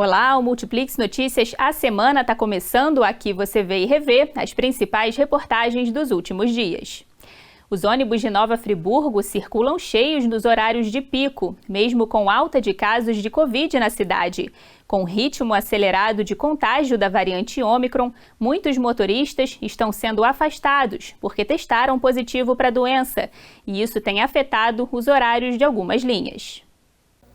Olá, o Multiplix Notícias, a semana está começando. Aqui você vê e revê as principais reportagens dos últimos dias. Os ônibus de Nova Friburgo circulam cheios nos horários de pico, mesmo com alta de casos de Covid na cidade. Com ritmo acelerado de contágio da variante Ômicron, muitos motoristas estão sendo afastados porque testaram positivo para a doença, e isso tem afetado os horários de algumas linhas.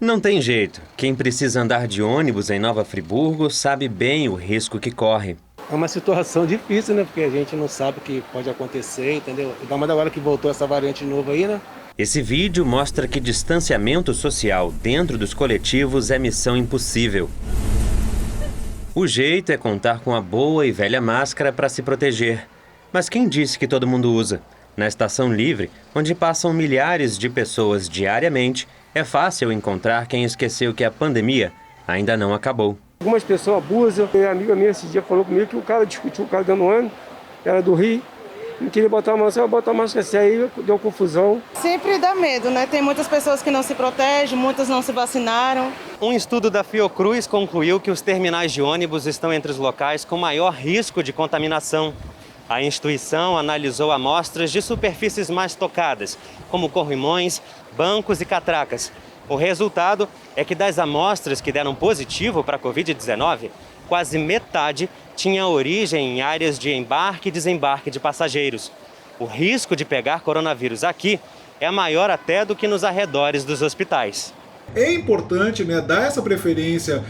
Não tem jeito. Quem precisa andar de ônibus em Nova Friburgo sabe bem o risco que corre. É uma situação difícil, né? Porque a gente não sabe o que pode acontecer, entendeu? Ainda mais agora que voltou essa variante nova aí, né? Esse vídeo mostra que distanciamento social dentro dos coletivos é missão impossível. O jeito é contar com a boa e velha máscara para se proteger. Mas quem disse que todo mundo usa? Na Estação Livre, onde passam milhares de pessoas diariamente, é fácil encontrar quem esqueceu que a pandemia ainda não acabou. Algumas pessoas abusam. Uma amiga minha esse dia falou comigo que o cara discutiu, o cara dando ônibus, era do Rio, não queria botar a máscara, botar a máscara assim, aí deu confusão. Sempre dá medo, né? Tem muitas pessoas que não se protegem, muitas não se vacinaram. Um estudo da Fiocruz concluiu que os terminais de ônibus estão entre os locais com maior risco de contaminação. A instituição analisou amostras de superfícies mais tocadas, como corrimões, bancos e catracas. O resultado é que das amostras que deram positivo para a Covid-19, quase metade tinha origem em áreas de embarque e desembarque de passageiros. O risco de pegar coronavírus aqui é maior até do que nos arredores dos hospitais. É importante, né, dar essa preferência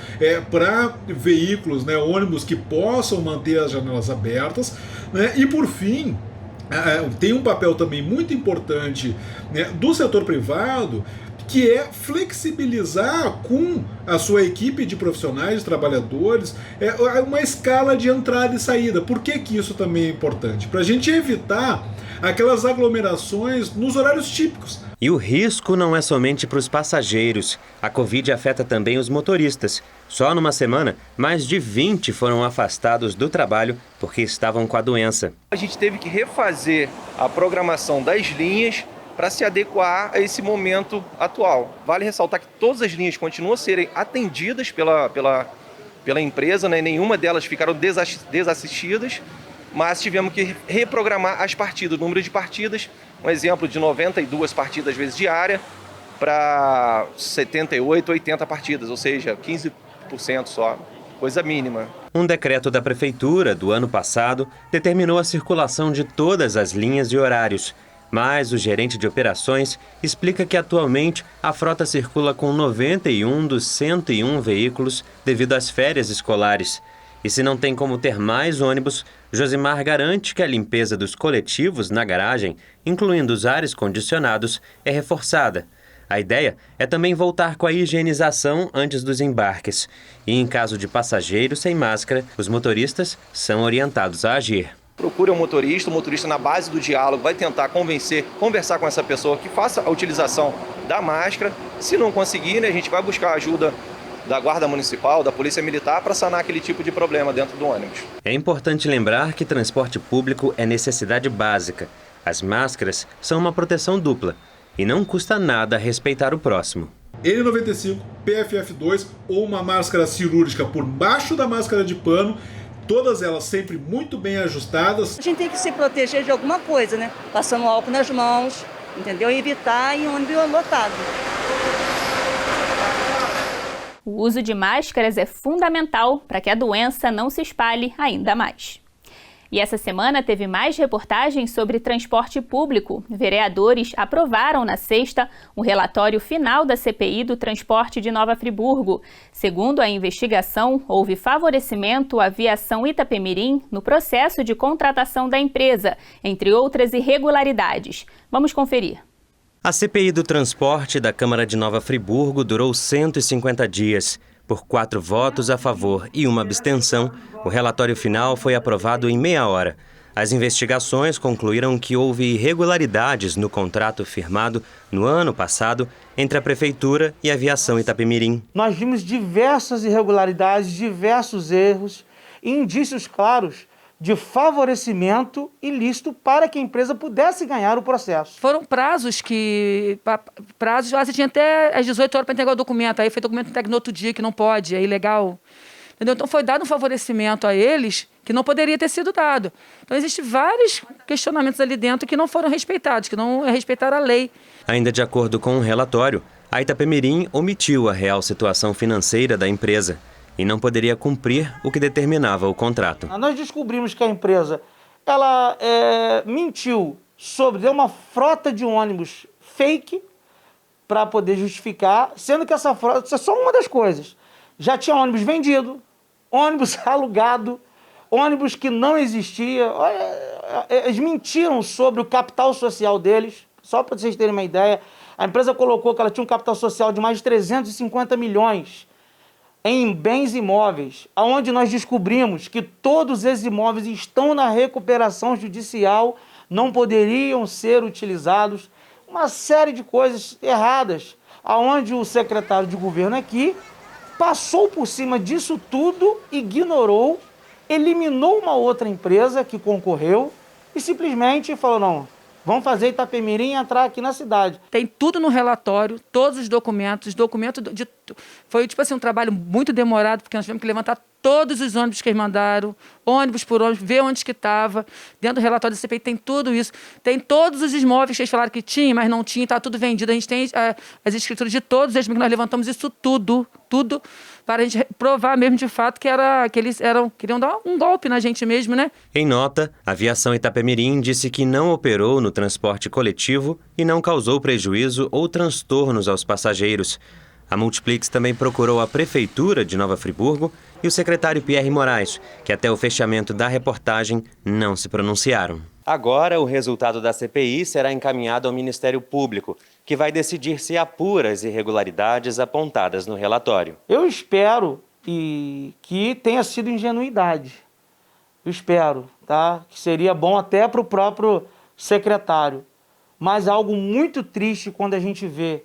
para veículos, né, ônibus que possam manter as janelas abertas, né, e por fim, tem um papel também muito importante, né, do setor privado, que é flexibilizar com a sua equipe de profissionais, de trabalhadores, uma escala de entrada e saída. Por que isso também é importante? Para a gente evitar aquelas aglomerações nos horários típicos. E o risco não é somente para os passageiros. A Covid afeta também os motoristas. Só numa semana, mais de 20 foram afastados do trabalho porque estavam com a doença. A gente teve que refazer a programação das linhas para se adequar a esse momento atual. Vale ressaltar que todas as linhas continuam a serem atendidas pela empresa, né? Nenhuma delas ficaram desassistidas, mas tivemos que reprogramar as partidas, o número de partidas, um exemplo de 92 partidas às vezes diária para 78, 80 partidas, ou seja, 15% só, coisa mínima. Um decreto da Prefeitura do ano passado determinou a circulação de todas as linhas e horários. Mas o gerente de operações explica que atualmente a frota circula com 91 dos 101 veículos devido às férias escolares. E se não tem como ter mais ônibus, Josimar garante que a limpeza dos coletivos na garagem, incluindo os ares condicionados, é reforçada. A ideia é também voltar com a higienização antes dos embarques. E em caso de passageiro sem máscara, os motoristas são orientados a agir. Procure o motorista na base do diálogo vai tentar conversar com essa pessoa que faça a utilização da máscara. Se não conseguir, né, a gente vai buscar a ajuda da Guarda Municipal, da Polícia Militar para sanar aquele tipo de problema dentro do ônibus. É importante lembrar que transporte público é necessidade básica. As máscaras são uma proteção dupla e não custa nada respeitar o próximo. N95, PFF2 ou uma máscara cirúrgica por baixo da máscara de pano, todas elas sempre muito bem ajustadas. A gente tem que se proteger de alguma coisa, né? Passando álcool nas mãos, entendeu? E evitar em ônibus lotado. O uso de máscaras é fundamental para que a doença não se espalhe ainda mais. E essa semana teve mais reportagens sobre transporte público. Vereadores aprovaram na sexta o relatório final da CPI do transporte de Nova Friburgo. Segundo a investigação, houve favorecimento à Aviação Itapemirim no processo de contratação da empresa, entre outras irregularidades. Vamos conferir. A CPI do transporte da Câmara de Nova Friburgo durou 150 dias. Por 4 votos a favor e uma abstenção, o relatório final foi aprovado em meia hora. As investigações concluíram que houve irregularidades no contrato firmado no ano passado entre a Prefeitura e a Aviação Itapemirim. Nós vimos diversas irregularidades, diversos erros, indícios claros de favorecimento ilícito para que a empresa pudesse ganhar o processo. Foram prazos você tinha até às 18 horas para entregar o documento, aí foi documento entregue no outro dia, que não pode, é ilegal. Entendeu? Então foi dado um favorecimento a eles que não poderia ter sido dado. Então existem vários questionamentos ali dentro que não foram respeitados, que não respeitaram a lei. Ainda de acordo com o relatório, a Itapemirim omitiu a real situação financeira da empresa e não poderia cumprir o que determinava o contrato. Nós descobrimos que a empresa mentiu deu uma frota de ônibus fake para poder justificar, sendo que essa frota, isso é só uma das coisas. Já tinha ônibus vendido, ônibus alugado, ônibus que não existia. Eles mentiram sobre o capital social deles, só para vocês terem uma ideia. A empresa colocou que ela tinha um capital social de mais de 350 milhões em bens imóveis, onde nós descobrimos que todos esses imóveis estão na recuperação judicial, não poderiam ser utilizados. Uma série de coisas erradas, onde o secretário de governo aqui passou por cima disso tudo, ignorou, eliminou uma outra empresa que concorreu e simplesmente falou, não, vamos fazer Itapemirim entrar aqui na cidade. Tem tudo no relatório, todos os documentos foi tipo assim um trabalho muito demorado, porque nós tivemos que levantar todos os ônibus que eles mandaram, ônibus por ônibus, ver onde que estava. Dentro do relatório da CPI tem tudo isso. Tem todos os imóveis que eles falaram que tinha, mas não tinha, está tudo vendido. A gente tem as escrituras de todos eles, que nós levantamos isso tudo, para a gente provar mesmo de fato que eles queriam dar um golpe na gente mesmo, né? Em nota, a Aviação Itapemirim disse que não operou no transporte coletivo e não causou prejuízo ou transtornos aos passageiros. A Multiplix também procurou a Prefeitura de Nova Friburgo e o secretário Pierre Moraes, que até o fechamento da reportagem não se pronunciaram. Agora, o resultado da CPI será encaminhado ao Ministério Público, que vai decidir se apura as irregularidades apontadas no relatório. Eu espero que tenha sido ingenuidade. Eu espero, tá? Que seria bom até para o próprio secretário. Mas algo muito triste quando a gente vê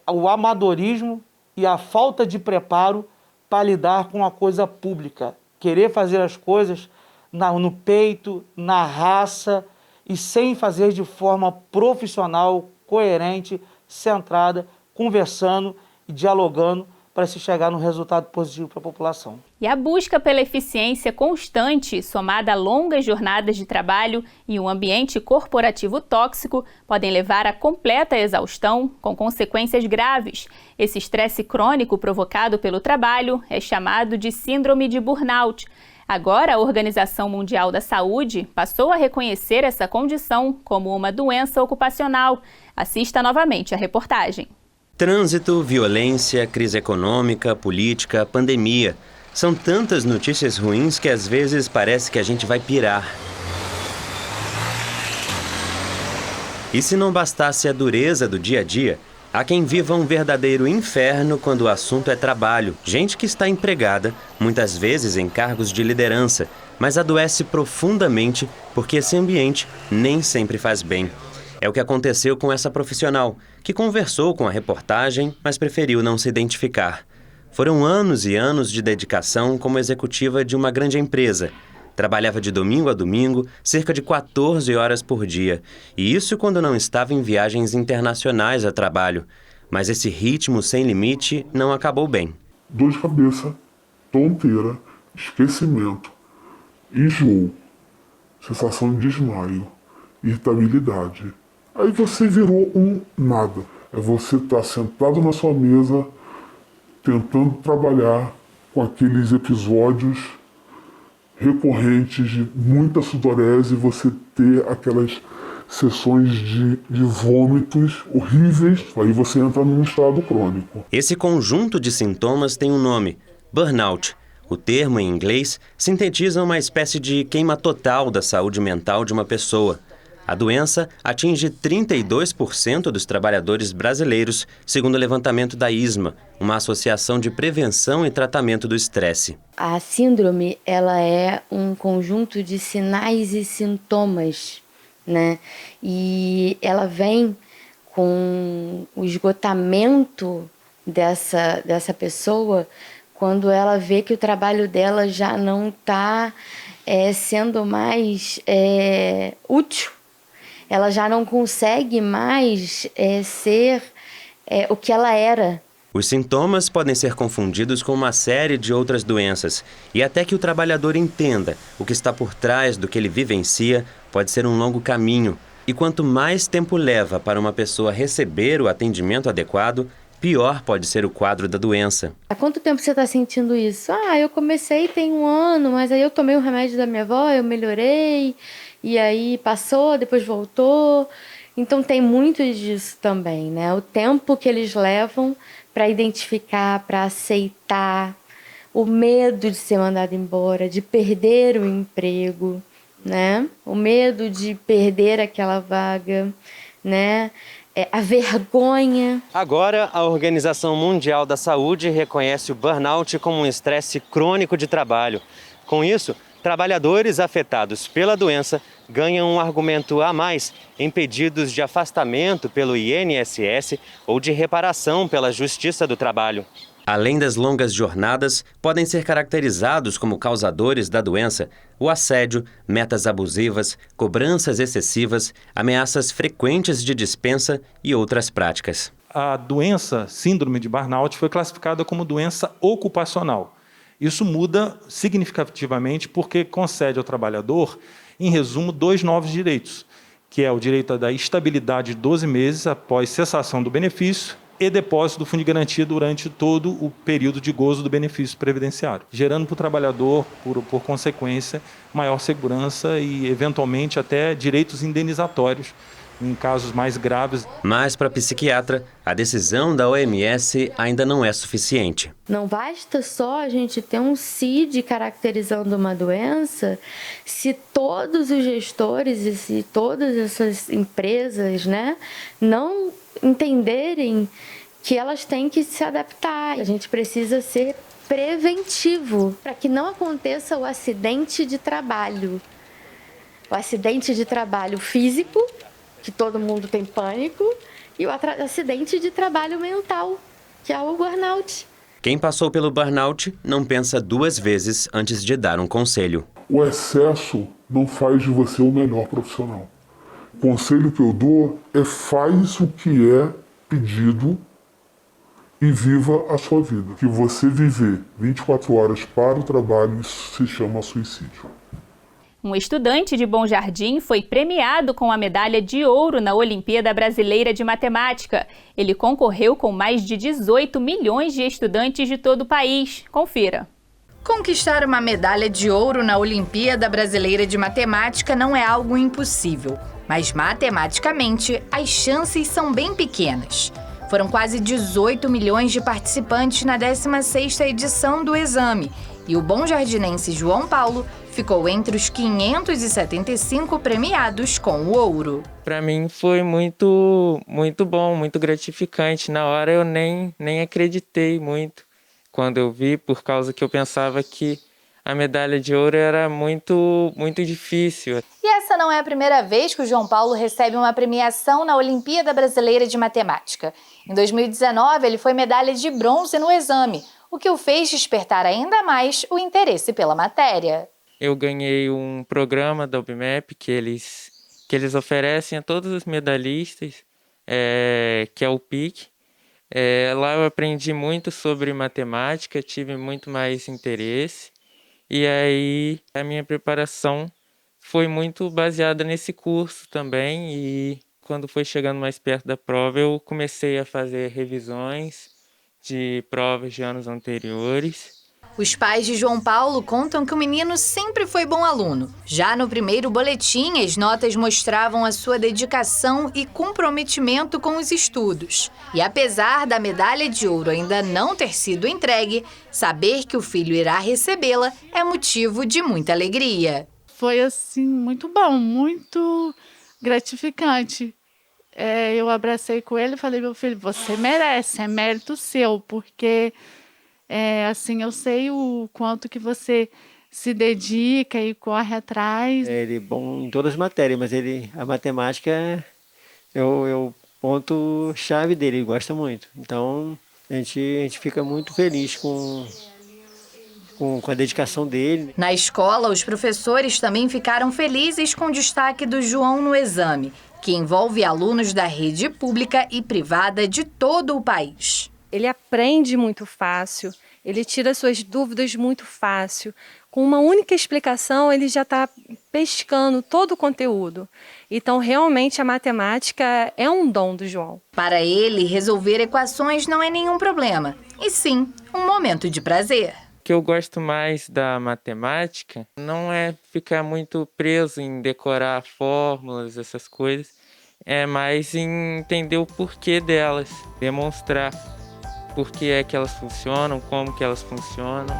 o amadorismo e a falta de preparo para lidar com a coisa pública. Querer fazer as coisas no peito, na raça e sem fazer de forma profissional, coerente, centrada, conversando e dialogando para se chegar num resultado positivo para a população. E a busca pela eficiência constante, somada a longas jornadas de trabalho e um ambiente corporativo tóxico, podem levar à completa exaustão, com consequências graves. Esse estresse crônico provocado pelo trabalho é chamado de síndrome de burnout. Agora, a Organização Mundial da Saúde passou a reconhecer essa condição como uma doença ocupacional. Assista novamente a reportagem. Trânsito, violência, crise econômica, política, pandemia. São tantas notícias ruins que às vezes parece que a gente vai pirar. E se não bastasse a dureza do dia a dia, há quem viva um verdadeiro inferno quando o assunto é trabalho. Gente que está empregada, muitas vezes em cargos de liderança, mas adoece profundamente porque esse ambiente nem sempre faz bem. É o que aconteceu com essa profissional, que conversou com a reportagem, mas preferiu não se identificar. Foram anos e anos de dedicação como executiva de uma grande empresa. Trabalhava de domingo a domingo, cerca de 14 horas por dia. E isso quando não estava em viagens internacionais a trabalho. Mas esse ritmo sem limite não acabou bem. Dor de cabeça, tonteira, esquecimento, enjoo, sensação de desmaio, irritabilidade. Aí você virou um nada. É você estar sentado na sua mesa, tentando trabalhar com aqueles episódios recorrentes de muita sudorese, você ter aquelas sessões de vômitos horríveis, aí você entra num estado crônico. Esse conjunto de sintomas tem um nome, burnout. O termo, em inglês, sintetiza uma espécie de queima total da saúde mental de uma pessoa. A doença atinge 32% dos trabalhadores brasileiros, segundo o levantamento da ISMA, uma associação de prevenção e tratamento do estresse. A síndrome, ela é um conjunto de sinais e sintomas, né? E ela vem com o esgotamento dessa pessoa quando ela vê que o trabalho dela já não está sendo mais útil, ela já não consegue mais ser o que ela era. Os sintomas podem ser confundidos com uma série de outras doenças, e até que o trabalhador entenda o que está por trás do que ele vivencia, pode ser um longo caminho. E quanto mais tempo leva para uma pessoa receber o atendimento adequado, pior pode ser o quadro da doença. Há quanto tempo você está sentindo isso? Eu comecei tem 1 ano, mas aí eu tomei o remédio da minha avó, eu melhorei, e aí passou, depois voltou. Então tem muito disso também, né? O tempo que eles levam para identificar, para aceitar, o medo de ser mandado embora, de perder o emprego, né? O medo de perder aquela vaga, né? A vergonha. Agora, a Organização Mundial da Saúde reconhece o burnout como um estresse crônico de trabalho. Com isso, trabalhadores afetados pela doença ganham um argumento a mais em pedidos de afastamento pelo INSS ou de reparação pela Justiça do Trabalho. Além das longas jornadas, podem ser caracterizados como causadores da doença o assédio, metas abusivas, cobranças excessivas, ameaças frequentes de dispensa e outras práticas. A doença, síndrome de burnout, foi classificada como doença ocupacional. Isso muda significativamente porque concede ao trabalhador, em resumo, 2 novos direitos, que é o direito da estabilidade de 12 meses após cessação do benefício e depósito do fundo de garantia durante todo o período de gozo do benefício previdenciário, gerando para o trabalhador, por consequência, maior segurança e, eventualmente, até direitos indenizatórios em casos mais graves. Mas, para a psiquiatra, a decisão da OMS ainda não é suficiente. Não basta só a gente ter um CID caracterizando uma doença se todos os gestores e se todas essas empresas, né, não entenderem que elas têm que se adaptar. A gente precisa ser preventivo para que não aconteça o acidente de trabalho. O acidente de trabalho físico, que todo mundo tem pânico, e o acidente de trabalho mental, que é o burnout. Quem passou pelo burnout não pensa 2 vezes antes de dar um conselho. O excesso não faz de você o melhor profissional. O conselho que eu dou é: faz o que é pedido e viva a sua vida. Que você viver 24 horas para o trabalho, isso se chama suicídio. Um estudante de Bom Jardim foi premiado com a medalha de ouro na Olimpíada Brasileira de Matemática. Ele concorreu com mais de 18 milhões de estudantes de todo o país. Confira. Conquistar uma medalha de ouro na Olimpíada Brasileira de Matemática não é algo impossível, mas matematicamente as chances são bem pequenas. Foram quase 18 milhões de participantes na 16ª edição do exame e o bom-jardinense João Paulo ficou entre os 575 premiados com o ouro. Para mim foi muito bom, muito gratificante. Na hora eu nem acreditei muito quando eu vi, por causa que eu pensava que a medalha de ouro era muito difícil. E essa não é a primeira vez que o João Paulo recebe uma premiação na Olimpíada Brasileira de Matemática. Em 2019, ele foi medalha de bronze no exame, o que o fez despertar ainda mais o interesse pela matéria. Eu ganhei um programa da UBMEP que eles oferecem a todos os medalhistas, que é o PIC. Lá eu aprendi muito sobre matemática, tive muito mais interesse. E aí a minha preparação foi muito baseada nesse curso também. E quando foi chegando mais perto da prova, eu comecei a fazer revisões de provas de anos anteriores. Os pais de João Paulo contam que o menino sempre foi bom aluno. Já no primeiro boletim, as notas mostravam a sua dedicação e comprometimento com os estudos. E apesar da medalha de ouro ainda não ter sido entregue, saber que o filho irá recebê-la é motivo de muita alegria. Foi assim muito bom, muito gratificante. Eu abracei com ele e falei: meu filho, você merece, é mérito seu, porque assim, eu sei o quanto que você se dedica e corre atrás. Ele é bom em todas as matérias, mas a matemática é o ponto-chave dele, ele gosta muito. Então, a gente fica muito feliz com com a dedicação dele. Na escola, os professores também ficaram felizes com o destaque do João no exame, que envolve alunos da rede pública e privada de todo o país. Ele aprende muito fácil, ele tira suas dúvidas muito fácil. Com uma única explicação, ele já está pescando todo o conteúdo. Então, realmente, a matemática é um dom do João. Para ele, resolver equações não é nenhum problema, e sim um momento de prazer. O que eu gosto mais da matemática não é ficar muito preso em decorar fórmulas, essas coisas. É mais em entender o porquê delas, demonstrar por que é que elas funcionam, como que elas funcionam.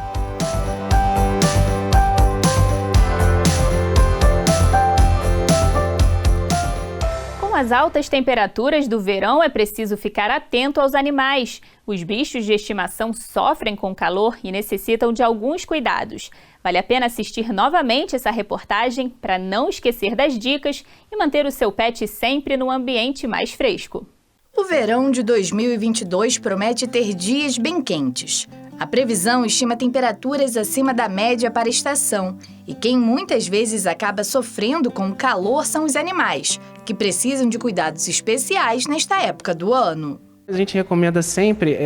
Com as altas temperaturas do verão, é preciso ficar atento aos animais. Os bichos de estimação sofrem com o calor e necessitam de alguns cuidados. Vale a pena assistir novamente essa reportagem para não esquecer das dicas e manter o seu pet sempre no ambiente mais fresco. O verão de 2022 promete ter dias bem quentes. A previsão estima temperaturas acima da média para a estação. E quem muitas vezes acaba sofrendo com o calor são os animais, que precisam de cuidados especiais nesta época do ano. A gente recomenda sempre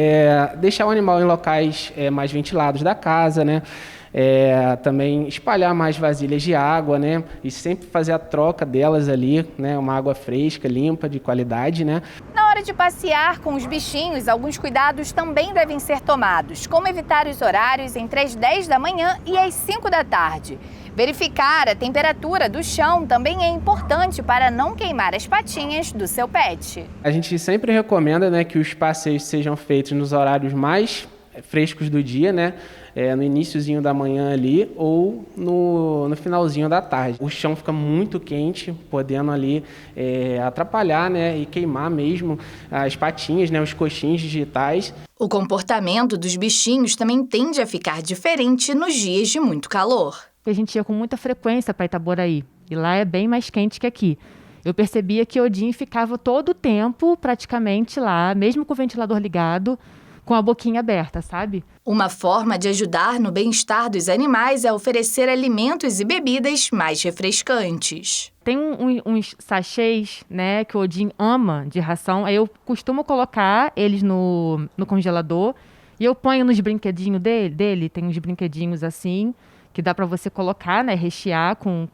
deixar o animal em locais mais ventilados da casa, né? Também espalhar mais vasilhas de água, né? E sempre fazer a troca delas ali, né? Uma água fresca, limpa, de qualidade, né? Na hora de passear com os bichinhos, alguns cuidados também devem ser tomados, como evitar os horários entre as 10 da manhã e as 5 da tarde. Verificar a temperatura do chão também é importante para não queimar as patinhas do seu pet. A gente sempre recomenda, né, que os passeios sejam feitos nos horários mais frescos do dia, né? No iniciozinho da manhã ali ou no finalzinho da tarde. O chão fica muito quente, podendo ali atrapalhar, né, e queimar mesmo as patinhas, né, os coxins digitais. O comportamento dos bichinhos também tende a ficar diferente nos dias de muito calor. A gente ia com muita frequência para Itaboraí, e lá é bem mais quente que aqui. Eu percebia que Odin ficava todo o tempo praticamente lá, mesmo com o ventilador ligado, com a boquinha aberta, sabe? Uma forma de ajudar no bem-estar dos animais é oferecer alimentos e bebidas mais refrescantes. Tem uns sachês, né, que o Odin ama de ração. Aí eu costumo colocar eles no congelador e eu ponho nos brinquedinhos dele. Tem uns brinquedinhos assim, que dá para você colocar, né, rechear com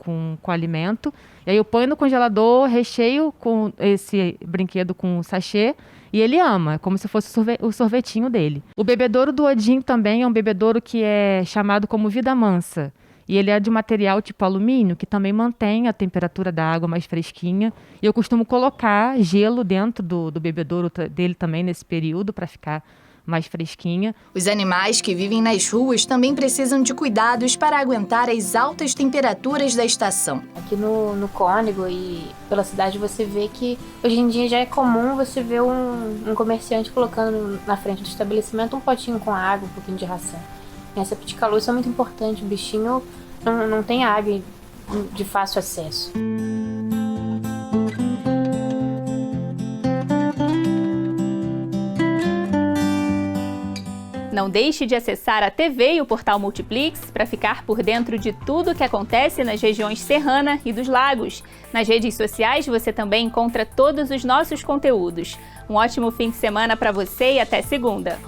alimento. E aí eu ponho no congelador, recheio com esse brinquedo com sachê. E ele ama, é como se fosse o sorvetinho dele. O bebedouro do Odin também é um bebedouro que é chamado como Vida Mansa. E ele é de material tipo alumínio, que também mantém a temperatura da água mais fresquinha. E eu costumo colocar gelo dentro do bebedouro dele também nesse período, para ficar mais fresquinha. Os animais que vivem nas ruas também precisam de cuidados para aguentar as altas temperaturas da estação. Aqui no Cônego e pela cidade você vê que hoje em dia já é comum você ver um comerciante colocando na frente do estabelecimento um potinho com água, um pouquinho de ração. Nessa época de calor isso é muito importante, o bichinho não tem água de fácil acesso. Não deixe de acessar a TV e o portal Multiplix para ficar por dentro de tudo o que acontece nas regiões serrana e dos lagos. Nas redes sociais você também encontra todos os nossos conteúdos. Um ótimo fim de semana para você e até segunda!